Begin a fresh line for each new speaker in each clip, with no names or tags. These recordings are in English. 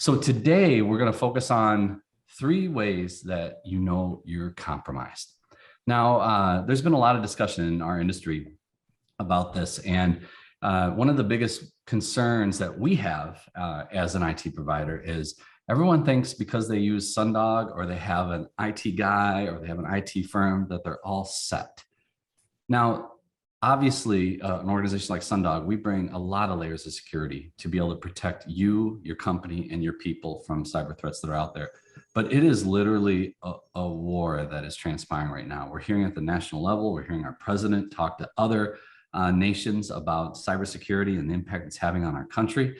So today we're going to focus on 3 ways that you know you're compromised. Now, there's been a lot of discussion in our industry about this, and one of the biggest concerns that we have as an IT provider is everyone thinks because they use Sundog or they have an IT guy or they have an IT firm that they're all set. Now, obviously, an organization like Sundog, we bring a lot of layers of security to be able to protect you, your company, and your people from cyber threats that are out there. But it is literally a war that is transpiring right now. We're hearing at the national level, we're hearing our president talk to other nations about cybersecurity and the impact it's having on our country.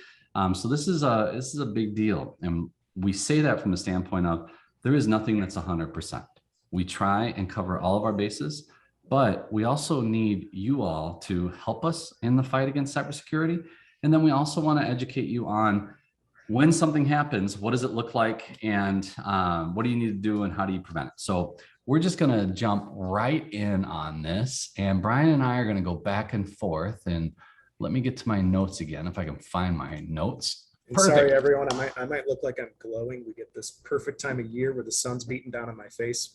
So this is a big deal. And we say that from the standpoint of there is nothing that's 100%. We try and cover all of our bases, but we also need you all to help us in the fight against cybersecurity. And then we also want to educate you on when something happens, what does it look like, and what do you need to do, and how do you prevent it? So we're just going to jump right in on this. And Brian and I are going to go back and forth. And let me get to my notes again, if I can find my notes.
Sorry, everyone. I might look like I'm glowing. We get this perfect time of year where the sun's beating down on my face.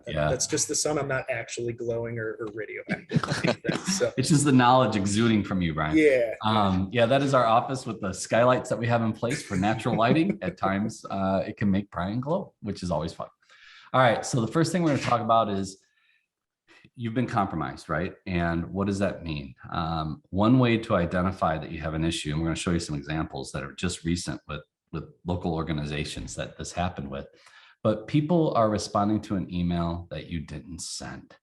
That's just the sun. I'm not actually glowing or radioactive. So
it's just the knowledge exuding from you, Brian.
Yeah.
That is our office with the skylights that we have in place for natural lighting. At times, it can make Brian glow, which is always fun. All right. So the first thing we're going to talk about is you've been compromised, right? And what does that mean? One way to identify that you have an issue, and we're going to show you some examples that are just recent with local organizations that this happened with, but people are responding to an email that you didn't send.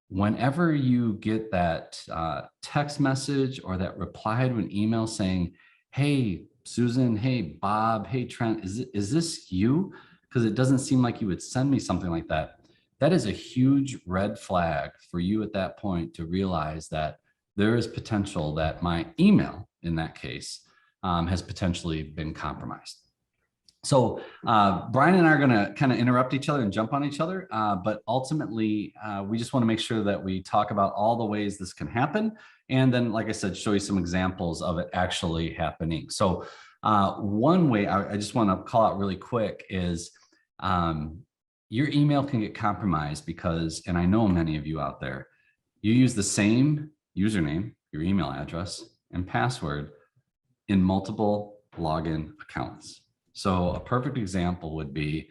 Whenever you get that text message or that reply to an email saying, hey, Susan, hey, Bob, hey, Trent, is this you? Because it doesn't seem like you would send me something like that. That is a huge red flag for you at that point to realize that there is potential that my email, in that case, has potentially been compromised. So Brian and I are going to kind of interrupt each other and jump on each other, but ultimately, we just want to make sure that we talk about all the ways this can happen. And then, like I said, show you some examples of it actually happening. So one way I just want to call out really quick is your email can get compromised because, and I know many of you out there, you use the same username, your email address, and password in multiple login accounts. So a perfect example would be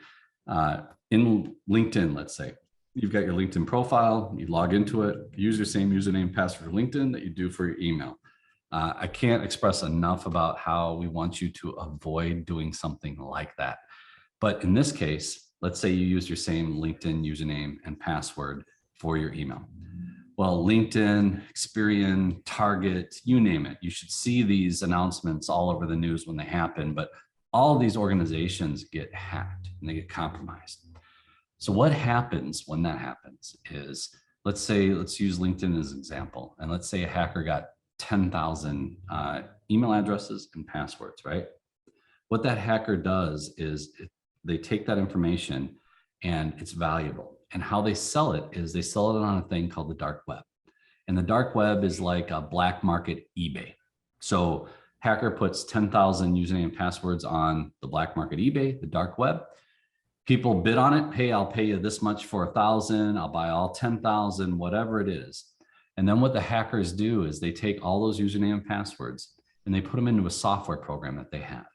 in LinkedIn, let's say. You've got your LinkedIn profile, you log into it, use your same username and password for LinkedIn that you do for your email. I can't express enough about how we want you to avoid doing something like that. But in this case, let's say you use your same LinkedIn username and password for your email. Well, LinkedIn, Experian, Target, you name it. You should see these announcements all over the news when they happen, but all of these organizations get hacked and they get compromised. So what happens when that happens is, let's use LinkedIn as an example. And let's say a hacker got 10,000 email addresses and passwords, right? What that hacker does is they take that information and it's valuable. And how they sell it is they sell it on a thing called the dark web. And the dark web is like a black market eBay. So hacker puts 10,000 username and passwords on the black market eBay, the dark web. People bid on it. Hey, I'll pay you this much for 1,000. I'll buy all 10,000, whatever it is. And then what the hackers do is they take all those username and passwords and they put them into a software program that they have.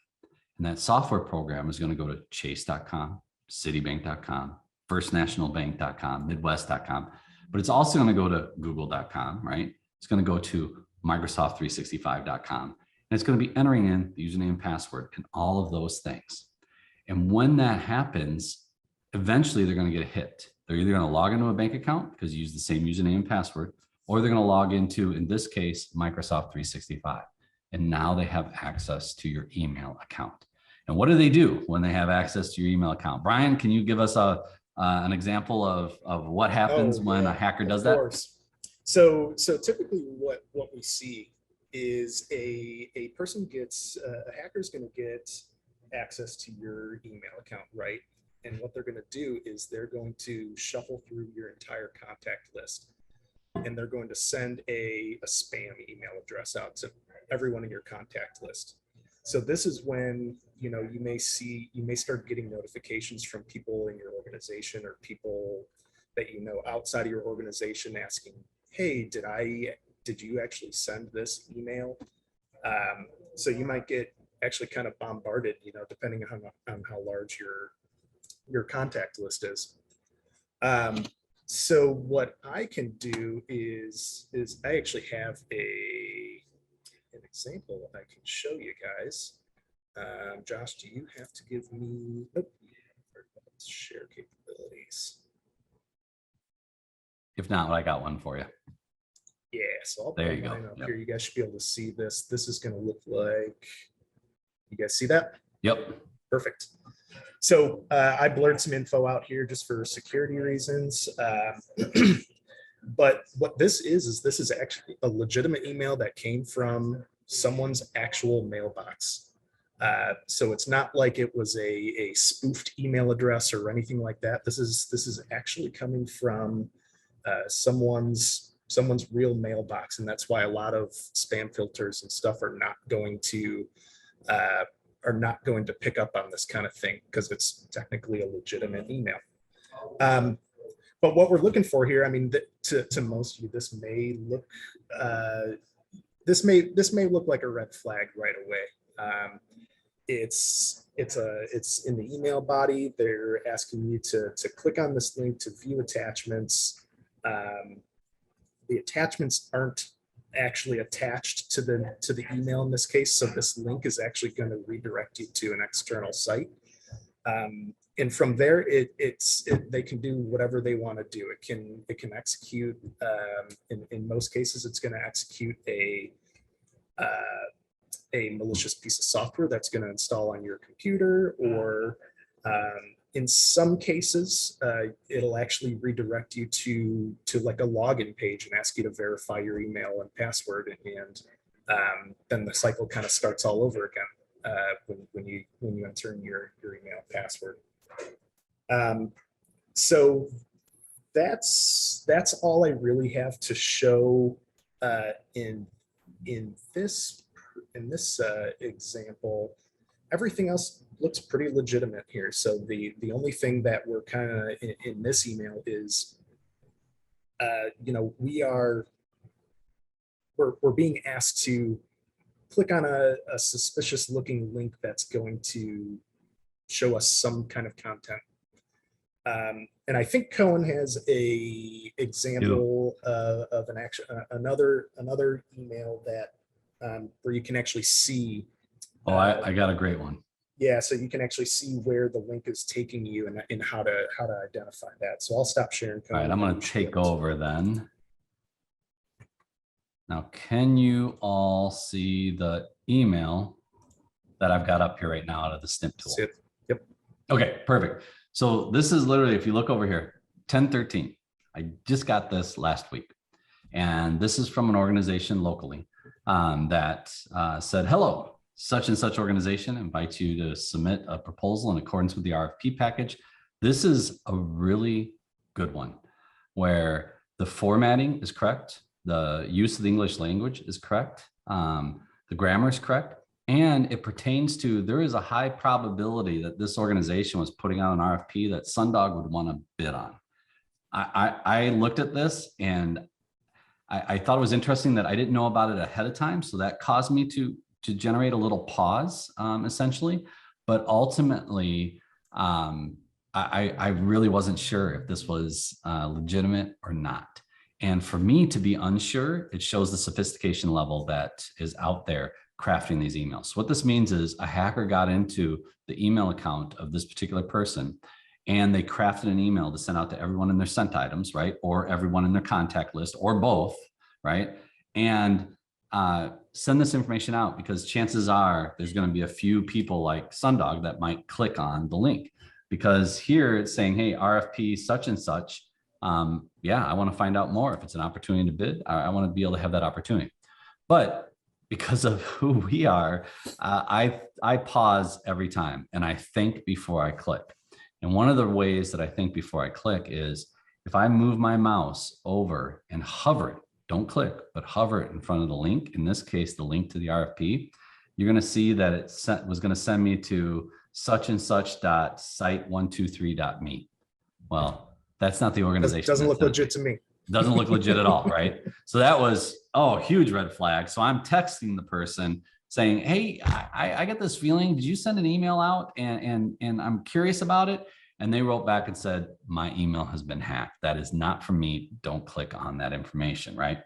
And that software program is going to go to chase.com, citibank.com, firstnationalbank.com, midwest.com, but it's also going to go to google.com, right? It's going to go to microsoft365.com, and it's going to be entering in the username and password and all of those things. And when that happens, eventually they're going to get a hit. They're either going to log into a bank account because you use the same username and password, or they're going to log into, in this case, Microsoft 365. And now they have access to your email account. And what do they do when they have access to your email account? Brian, can you give us an example of what happens when a hacker does that?
Of course. So typically what we see is a person gets, a hacker's going to get access to your email account, right? And what they're going to do is they're going to shuffle through your entire contact list. And they're going to send a spam email address out to everyone in your contact list. So this is when, you know, you may start getting notifications from people in your organization or people that you know outside of your organization asking, hey, did you actually send this email? So you might get actually kind of bombarded, you know, depending on how large your contact list is. So what I can do is I actually have an example I can show you guys. Josh, do you have to give me, nope, share capabilities.
If not, I got one for you.
Yeah, so I'll
There
put
you go.
mine up
Yep.
here. You guys should be able to see this. This is going to look like, you guys see that?
Yep.
Perfect. So I blurred some info out here just for security reasons. But what this is actually a legitimate email that came from someone's actual mailbox. So it's not like it was a spoofed email address or anything like that. This is actually coming from someone's real mailbox, and that's why a lot of spam filters and stuff are not going to pick up on this kind of thing because it's technically a legitimate email. But what we're looking for here, I mean, to most of you, this may look like a red flag right away. It's in the email body. They're asking you to click on this link to view attachments. The attachments aren't actually attached to the email in this case, so this link is actually going to redirect you to an external site. And from there, they can do whatever they want to do. It can execute. In most cases, it's going to execute a malicious piece of software that's going to install on your computer, or in some cases, it'll actually redirect you to like a login page and ask you to verify your email and password, and then the cycle kind of starts all over again when you enter in your email password. So that's all I really have to show in this example. Everything else looks pretty legitimate here. So the only thing that we're kind of in this email is, you know, we're being asked to click on a suspicious looking link that's going to show us some kind of content. And I think Cohen has a example of an action, another email that where you can actually see.
Oh, I got a great one.
Yeah, so you can actually see where the link is taking you and how to identify that. So I'll stop sharing.
All right, I'm going to take over then. Now, can you all see the email that I've got up here right now out of the snip tool?
Yep.
Okay, perfect. So this is literally, if you look over here, 1013. I just got this last week. And this is from an organization locally that said, hello, such and such organization invites you to submit a proposal in accordance with the RFP package. This is a really good one where the formatting is correct. The use of the English language is correct. The grammar is correct. And it pertains to, there is a high probability that this organization was putting out an RFP that Sundog would want to bid on. I looked at this and I thought it was interesting that I didn't know about it ahead of time. So that caused me to generate a little pause, essentially. But ultimately, I really wasn't sure if this was legitimate or not. And for me to be unsure, it shows the sophistication level that is out there crafting these emails. So what this means is a hacker got into the email account of this particular person and they crafted an email to send out to everyone in their sent items, right? Or everyone in their contact list, or both, right? And send this information out because chances are there's going to be a few people like Sundog that might click on the link, because here it's saying, hey, RFP such and such. Yeah, I want to find out more. If it's an opportunity to bid, I want to be able to have that opportunity. But because of who we are, I pause every time and I think before I click. And one of the ways that I think before I click is if I move my mouse over and hover it, don't click, but hover it in front of the link, in this case, the link to the RFP, you're going to see that it was going to send me to such and such dot site123.me. Well, that's not the organization.
Doesn't look legit to me.
Doesn't look legit at all, right? So that was, huge red flag. So I'm texting the person saying, hey, I get this feeling. Did you send an email out? And I'm curious about it. And they wrote back and said, my email has been hacked. That is not from me. Don't click on that information, right?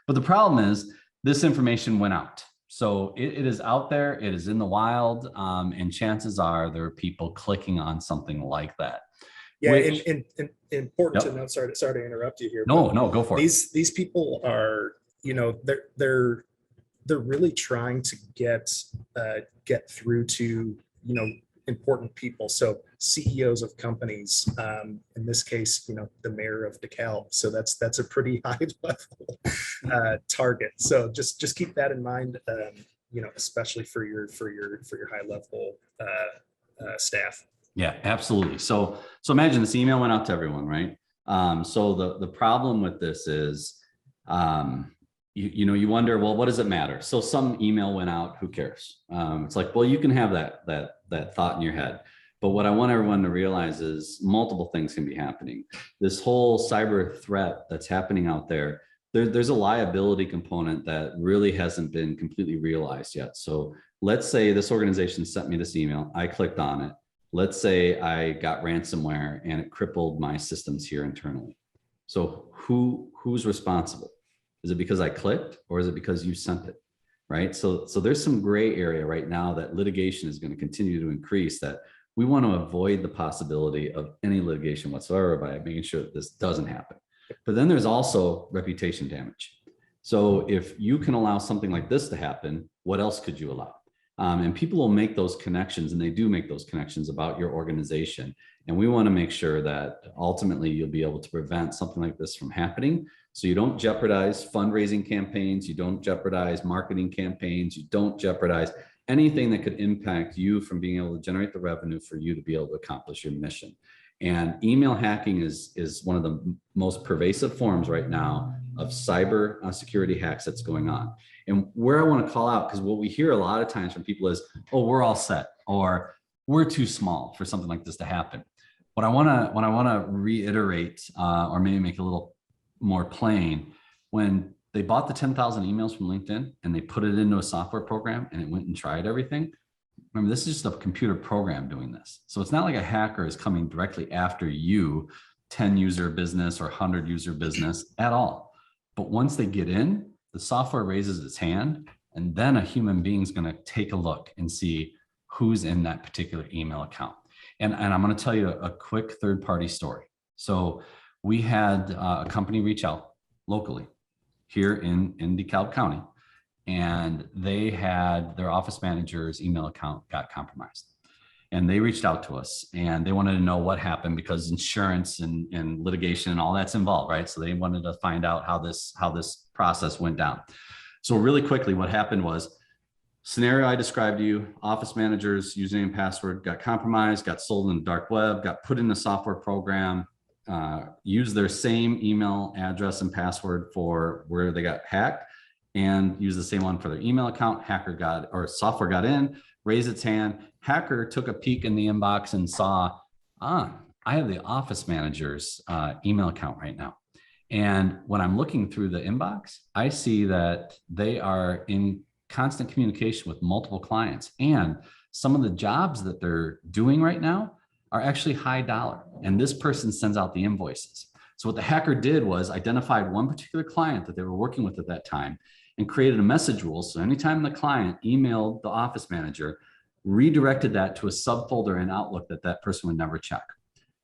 But the problem is this information went out. So it is out there. It is in the wild. And chances are there are people clicking on something like that.
Yeah, and important to note. Sorry to interrupt you here.
No, go for it.
These people are, they're really trying to get through to important people. So CEOs of companies, in this case, the mayor of DeKalb. So that's a pretty high level target. So just keep that in mind. Especially for your high level staff.
Yeah, absolutely. So imagine this email went out to everyone, right? So the problem with this is, you wonder, well, what does it matter? So some email went out, who cares? It's like, well, you can have that thought in your head. But what I want everyone to realize is multiple things can be happening. This whole cyber threat that's happening out there's a liability component that really hasn't been completely realized yet. So let's say this organization sent me this email, I clicked on it. Let's say I got ransomware and it crippled my systems here internally. So who's responsible? Is it because I clicked or is it because you sent it, right? So there's some gray area right now that litigation is going to continue to increase, that we want to avoid the possibility of any litigation whatsoever by making sure that this doesn't happen. But then there's also reputation damage. So if you can allow something like this to happen, what else could you allow? And people will make those connections, and they do make those connections about your organization. And we want to make sure that ultimately you'll be able to prevent something like this from happening. So you don't jeopardize fundraising campaigns, you don't jeopardize marketing campaigns, you don't jeopardize anything that could impact you from being able to generate the revenue for you to be able to accomplish your mission. And email hacking is one of the most pervasive forms right now of cyber security hacks that's going on. And where I want to call out, because what we hear a lot of times from people is, oh, we're all set, or we're too small for something like this to happen. What I want to reiterate, or maybe make it a little more plain, when they bought the 10,000 emails from LinkedIn and they put it into a software program and it went and tried everything. Remember, this is just a computer program doing this. So it's not like a hacker is coming directly after you, 10 user business or 100 user business at all. But once they get in, the software raises its hand, and then a human being is going to take a look and see who's in that particular email account. And I'm going to tell you a quick third-party story. So we had a company reach out locally here in DeKalb County, and they had their office manager's email account got compromised. And they reached out to us and they wanted to know what happened, because insurance and litigation and all that's involved, right? So they wanted to find out how this process went down. So really quickly, what happened was, scenario I described to you, office manager's username and password got compromised, got sold in the dark web, got put in a software program, used their same email address and password for where they got hacked, and used the same one for their email account. Software got in, raised its hand. Hacker took a peek in the inbox and saw, I have the office manager's email account right now. And when I'm looking through the inbox, I see that they are in constant communication with multiple clients. And some of the jobs that they're doing right now are actually high dollar. And this person sends out the invoices. So what the hacker did was identified one particular client that they were working with at that time and created a message rule. So anytime the client emailed the office manager, redirected that to a subfolder in Outlook that person would never check.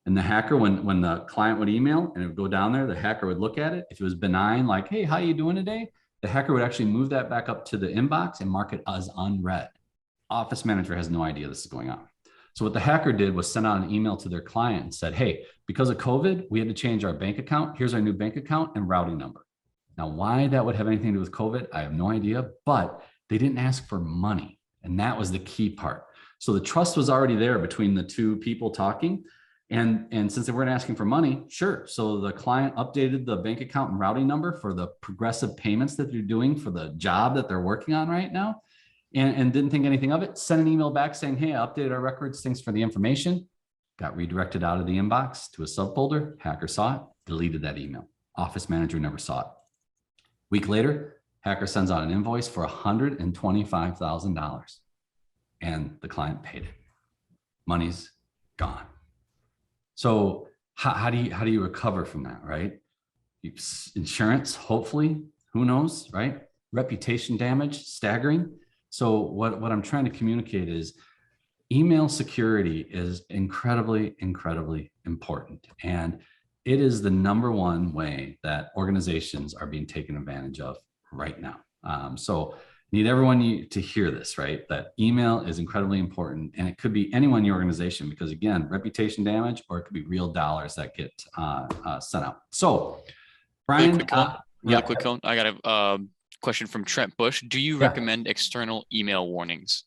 And the hacker, when the client would email and it would go down there, the hacker would look at it. If it was benign, like, hey, how you doing today? The hacker would actually move that back up to the inbox and mark it as unread. Office manager has no idea this is going on. So what the hacker did was send out an email to their client and said, hey, because of COVID, we had to change our bank account. Here's our new bank account and routing number. Now, why that would have anything to do with COVID, I have no idea, but they didn't ask for money. And that was the key part. So the trust was already there between the two people talking. And since they weren't asking for money, sure. So the client updated the bank account and routing number for the progressive payments that they're doing for the job that they're working on right now. and didn't think anything of it, sent an email back saying, hey, I updated our records. Thanks for the information. Got redirected out of the inbox to a subfolder. Hacker saw it, deleted that email. Office manager never saw it. Week later, hacker sends out an invoice for $125,000 and the client paid it. Money's gone. So how do you recover from that, right? Insurance, hopefully, who knows, right? Reputation damage, staggering. So what I'm trying to communicate is email security is incredibly, incredibly important. And it is the #1 way that organizations are being taken advantage of right now. So need everyone to hear this, right? That email is incredibly important, and it could be anyone in your organization because, again, reputation damage, or it could be real dollars that get sent out. So, Brian,
really quick, Cohen, I got a question from Trent Bush. Do you recommend external email warnings?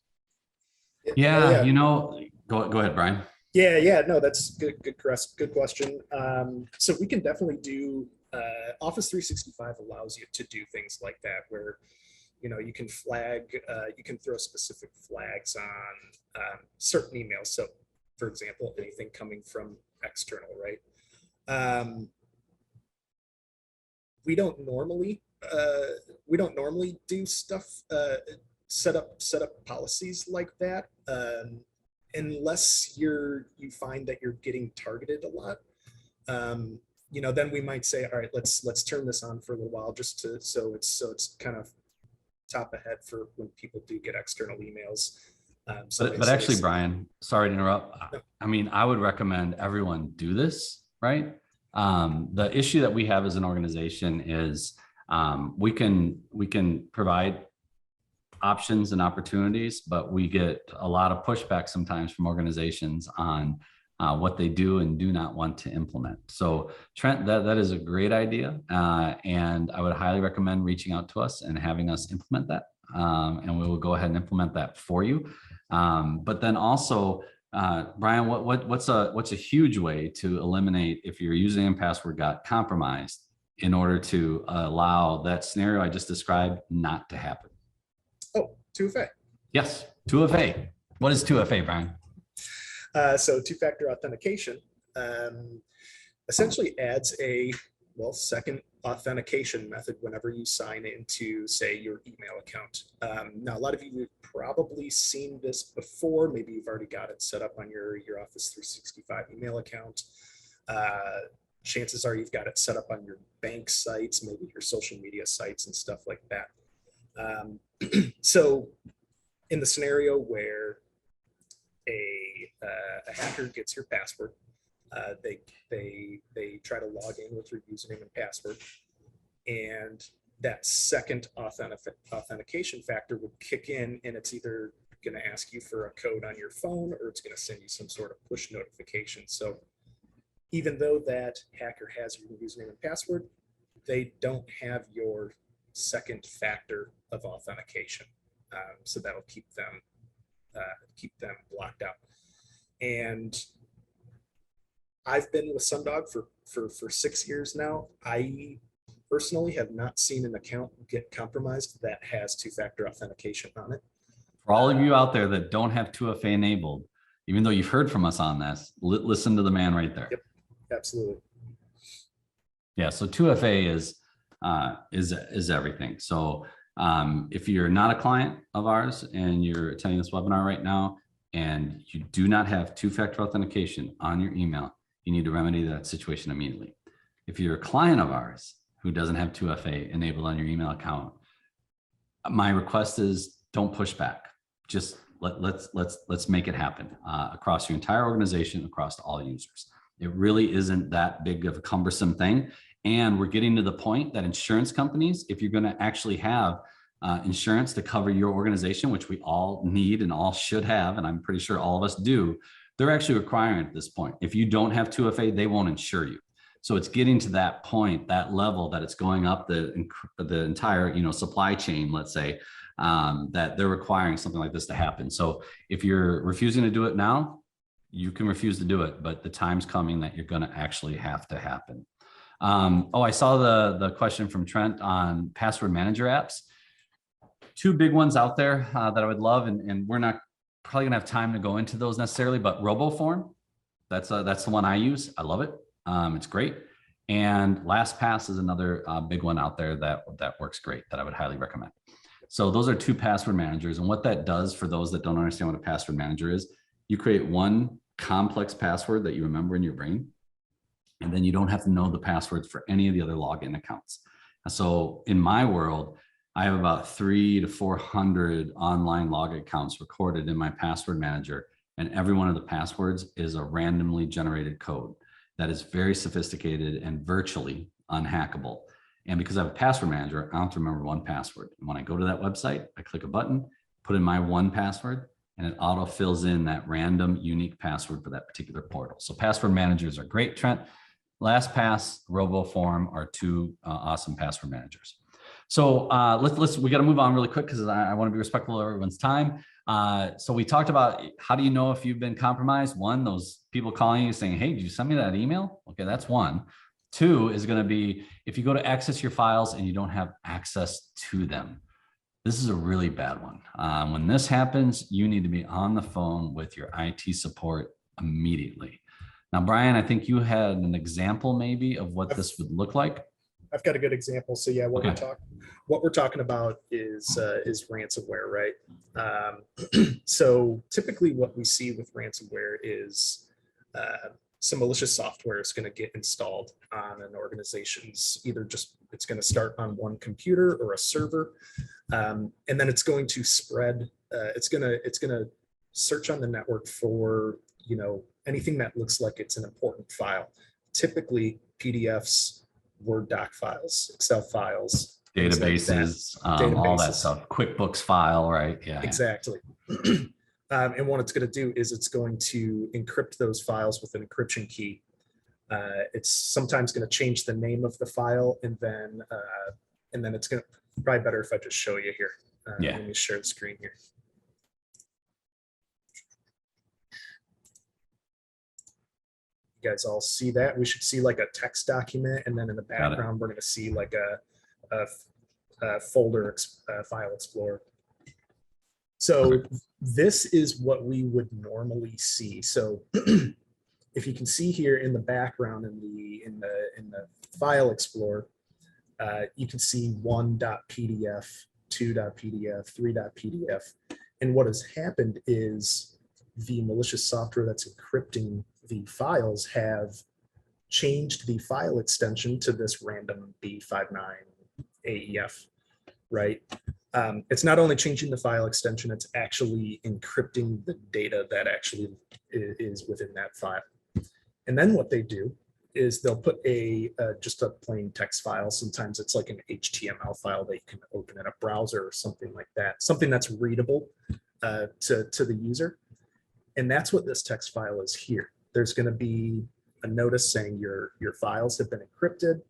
Yeah, you know, go ahead, Brian.
Yeah, no, that's good question. So we can definitely do, Office 365 allows you to do things like that, where, you know, you can flag, you can throw specific flags on certain emails. So for example, anything coming from external, right? We don't normally do stuff, set up policies like that, unless you find that you're getting targeted a lot. You know, then we might say, all right, let's turn this on for a little while, just to so it's kind of top ahead for when people do get external emails.
But actually, Brian, sorry to interrupt. No. I mean, I would recommend everyone do this, right? The issue that we have as an organization is we can provide options and opportunities, but we get a lot of pushback sometimes from organizations on what they do and do not want to implement. So Trent, that is a great idea. And I would highly recommend reaching out to us and having us implement that. And we will go ahead and implement that for you. But then also, Brian, what's a huge way to eliminate if your username and password got compromised in order to allow that scenario I just described not to happen?
Oh, 2FA.
Yes, 2FA. What is 2FA, Brian?
So two-factor authentication essentially adds a second authentication method whenever you sign into, say, your email account. Now, a lot of you have probably seen this before. Maybe you've already got it set up on your Office 365 email account. Chances are you've got it set up on your bank sites, maybe your social media sites and stuff like that. So in the scenario where a hacker gets your password, they try to log in with your username and password, and that second authentication factor would kick in, and it's either going to ask you for a code on your phone, or it's going to send you some sort of push notification. So even though that hacker has your username and password, they don't have your second factor of authentication. So that'll keep them blocked out. And I've been with Sundog for 6 years now. I personally have not seen an account get compromised that has two-factor authentication on it.
For all of you out there that don't have 2FA enabled, even though you've heard from us on this, listen to the man right there.
Yep, absolutely.
Yeah, so 2FA is everything. So if you're not a client of ours and you're attending this webinar right now and you do not have two-factor authentication on your email, you need to remedy that situation immediately. If you're a client of ours who doesn't have 2FA enabled on your email account, my request is don't push back. Just let's make it happen across your entire organization, across all users. It really isn't that big of a cumbersome thing. And we're getting to the point that insurance companies, if you're going to actually have insurance to cover your organization, which we all need and all should have, and I'm pretty sure all of us do, they're actually requiring at this point. If you don't have 2FA, they won't insure you. So it's getting to that point, that level, that it's going up the entire supply chain, let's say, that they're requiring something like this to happen. So if you're refusing to do it now, you can refuse to do it, but the time's coming that you're going to actually have to happen. I saw the question from Trent on password manager apps. two big ones out there that I would love, and we're not probably gonna have time to go into those necessarily, but RoboForm, that's the one I use. I love it. It's great. And LastPass is another big one out there that works great, that I would highly recommend. So those are two password managers. And what that does, for those that don't understand what a password manager is, you create one complex password that you remember in your brain, and then you don't have to know the passwords for any of the other login accounts. So in my world, I have about 300 to 400 online log accounts recorded in my password manager, and every one of the passwords is a randomly generated code that is very sophisticated and virtually unhackable. And because I have a password manager, I don't have to remember one password. And when I go to that website, I click a button, put in my one password, and it auto fills in that random unique password for that particular portal. So password managers are great, Trent. LastPass, RoboForm are two awesome password managers. So we got to move on really quick because I want to be respectful of everyone's time. So we talked about, how do you know if you've been compromised? One, those people calling you saying, hey, did you send me that email? Okay, that's one. Two is going to be if you go to access your files and you don't have access to them. This is a really bad one. When this happens, you need to be on the phone with your IT support immediately. Now, Brian, I think you had an example maybe of what this would look like.
I've got a good example. So yeah, what we're talking about is ransomware, right? So typically what we see with ransomware is some malicious software is going to get installed on an organization's, it's going to start on one computer or a server, and then it's going to spread. It's going to search on the network for anything that looks like it's an important file, typically PDFs, Word doc files, Excel files,
databases, all that stuff, QuickBooks file, right? Yeah,
exactly. And what it's going to do is it's going to encrypt those files with an encryption key. It's sometimes going to change the name of the file, and then it's going to, probably better if I just show you here. Let me share the screen here. You guys all see that? We should see like a text document, and then in the background we're going to see like a folder file explorer. So this is what we would normally see. So if you can see here in the background in the file explorer, you can see 1.pdf, 2.pdf, 3.pdf, and what has happened is the malicious software that's encrypting the files have changed the file extension to this random B59 AEF, right? It's not only changing the file extension, it's actually encrypting the data that actually is within that file. And then what they do is they'll put just a plain text file. Sometimes it's like an HTML file that you can open in a browser or something like that, something that's readable to the user. And that's what this text file is here. There's going to be a notice saying your files have been encrypted.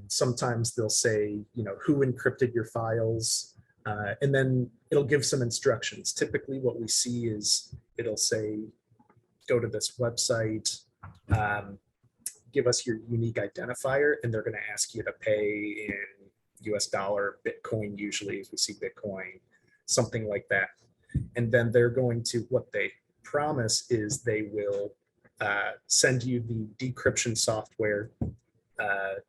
Sometimes they'll say, who encrypted your files, and then it'll give some instructions. Typically what we see is it'll say, go to this website, give us your unique identifier, and they're going to ask you to pay in US dollar, Bitcoin, usually as we see Bitcoin, something like that. And then they're going to, what they promise is they will send you the decryption software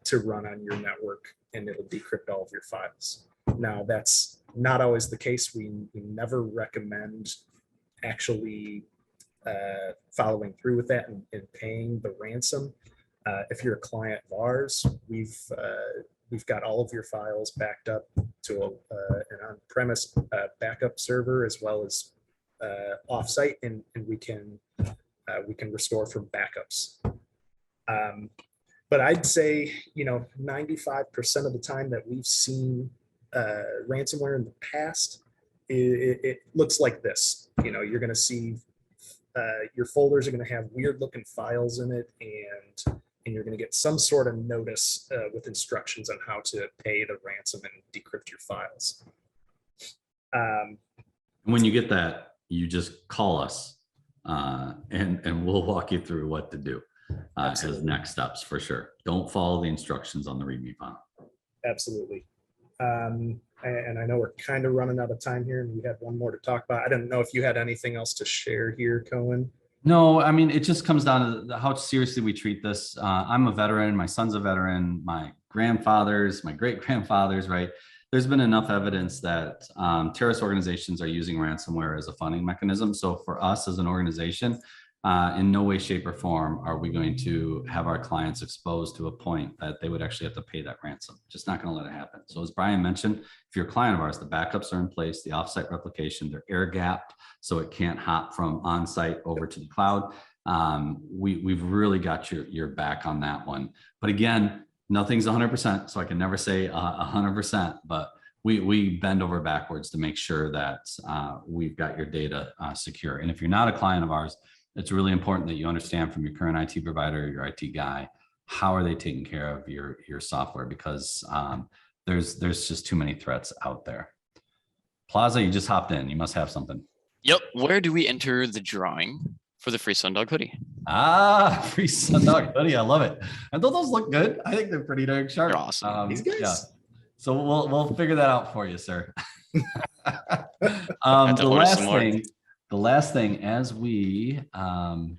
to run on your network, and it'll decrypt all of your files. Now, that's not always the case. We never recommend actually following through with that and paying the ransom. If you're a client of ours, we've got all of your files backed up to an on-premise backup server, as well as offsite, and we can restore from backups. But I'd say 95% of the time that we've seen ransomware in the past, it looks like this. You're going to see your folders are going to have weird looking files in it, and you're going to get some sort of notice with instructions on how to pay the ransom and decrypt your files.
When you get that, you just call us and we'll walk you through what to do as next steps for sure. Don't follow the instructions on the README file.
Absolutely. And I know we're kind of running out of time here, and we had one more to talk about. I don't know if you had anything else to share here, Cohen.
No, I mean, it just comes down to how seriously we treat this. I'm a veteran. My son's a veteran. My grandfathers, my great grandfathers, right? There's been enough evidence that terrorist organizations are using ransomware as a funding mechanism. So for us as an organization, in no way, shape, or form are we going to have our clients exposed to a point that they would actually have to pay that ransom. Just not going to let it happen. So as Brian mentioned, if you're a client of ours, the backups are in place, the offsite replication, they're air gapped, so it can't hop from on-site over to the cloud. We've really got your back on that one. But again, nothing's 100%, so I can never say 100%, but we bend over backwards to make sure that we've got your data secure. And if you're not a client of ours, it's really important that you understand from your current IT provider, your IT guy, how are they taking care of your software, because there's just too many threats out there. Plaza, you just hopped in. You must have something.
Yep. Where do we enter the drawing for the free Sundog hoodie?
Free Sundog hoodie. I love it. And though those look good, I think they're pretty darn sharp.
They're awesome.
These guys.
Yeah. So we'll figure that out for you, sir. The last thing, as we and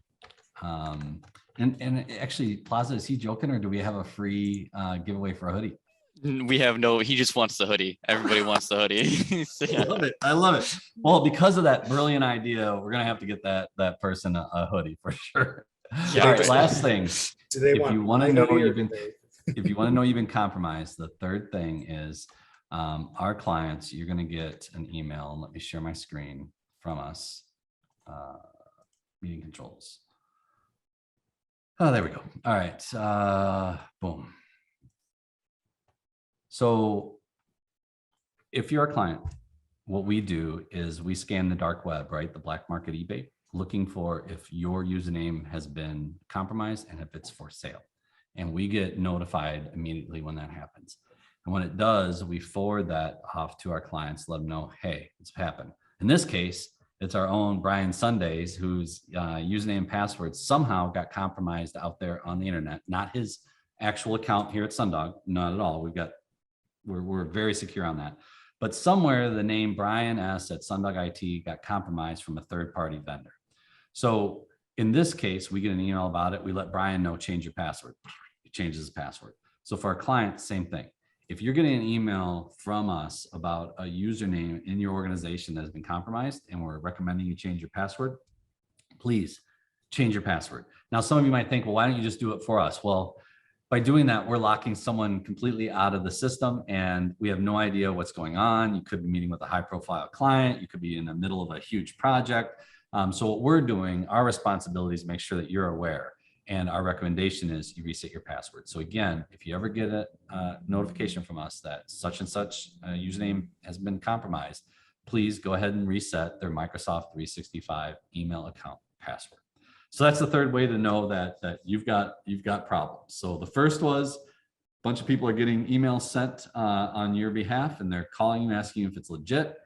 actually, Plaza, is he joking, or do we have a free giveaway for a hoodie?
We have no, he just wants the hoodie. Everybody wants the hoodie. So, yeah.
I love it. Well, because of that brilliant idea, we're gonna have to get that person a hoodie for sure.
Yeah,
all right, last thing.
Do they
if you want to know you've been compromised, the third thing is our clients, you're gonna get an email, and let me share my screen from us. Meeting controls. Oh, there we go. All right. Boom. So if you're a client, what we do is we scan the dark web, right? The black market eBay, looking for if your username has been compromised and if it's for sale. And we get notified immediately when that happens. And when it does, we forward that off to our clients, let them know, hey, it's happened. In this case, it's our own Brian Sundays, whose username and password somehow got compromised out there on the internet. Not his actual account here at Sundog, not at all. We're very secure on that. But somewhere the name Brian S at Sundog IT got compromised from a third-party vendor. So in this case, we get an email about it. We let Brian know, change your password. He changes his password. So for our client, same thing. If you're getting an email from us about a username in your organization that has been compromised and we're recommending you change your password, please change your password. Now, some of you might think, well, why don't you just do it for us? Well, by doing that, we're locking someone completely out of the system and we have no idea what's going on. You could be meeting with a high profile client. You could be in the middle of a huge project. So what we're doing, our responsibility is make sure that you're aware. And our recommendation is you reset your password. So again, if you ever get a notification from us that such and such username has been compromised, please go ahead and reset their Microsoft 365 email account password. So that's the third way to know that you've got problems. So the first was a bunch of people are getting emails sent on your behalf and they're calling you asking you if it's legit.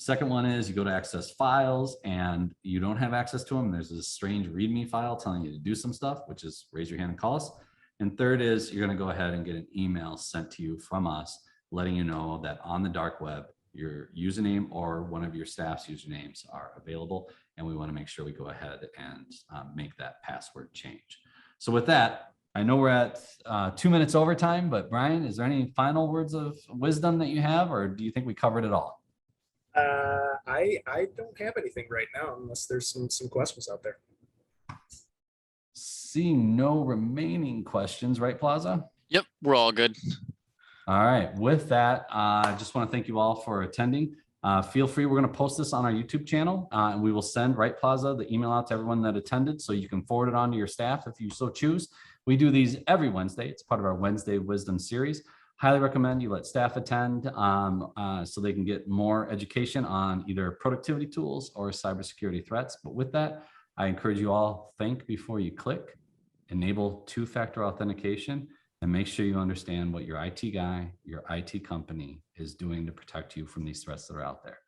Second one is you go to access files and you don't have access to them. There's this strange README file telling you to do some stuff, which is raise your hand and call us. And third is you're going to go ahead and get an email sent to you from us, letting you know that on the dark web, your username or one of your staff's usernames are available. And we want to make sure we go ahead and make that password change. So with that, I know we're at 2 minutes overtime, but Brian, is there any final words of wisdom that you have, or do you think we covered it all?
I don't have anything right now unless there's some questions out there.
Seeing no remaining questions, right, Plaza?
Yep, we're all good.
All right. With that, I just want to thank you all for attending. Feel free. We're going to post this on our YouTube channel, and we will send, right, Plaza, the email out to everyone that attended, so you can forward it on to your staff if you so choose. We do these every Wednesday. It's part of our Wednesday Wisdom series. Highly recommend you let staff attend so they can get more education on either productivity tools or cybersecurity threats. But with that, I encourage you all, think before you click, enable two-factor authentication, and make sure you understand what your IT guy, your IT company is doing to protect you from these threats that are out there.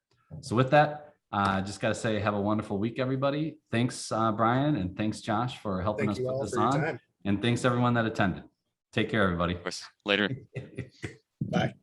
So with that, I just got to say, have a wonderful week, everybody. Thanks, Brian, and thanks, Josh, for helping us put this on. And thanks everyone that attended. Take care, everybody.
Of course. Later.
Bye.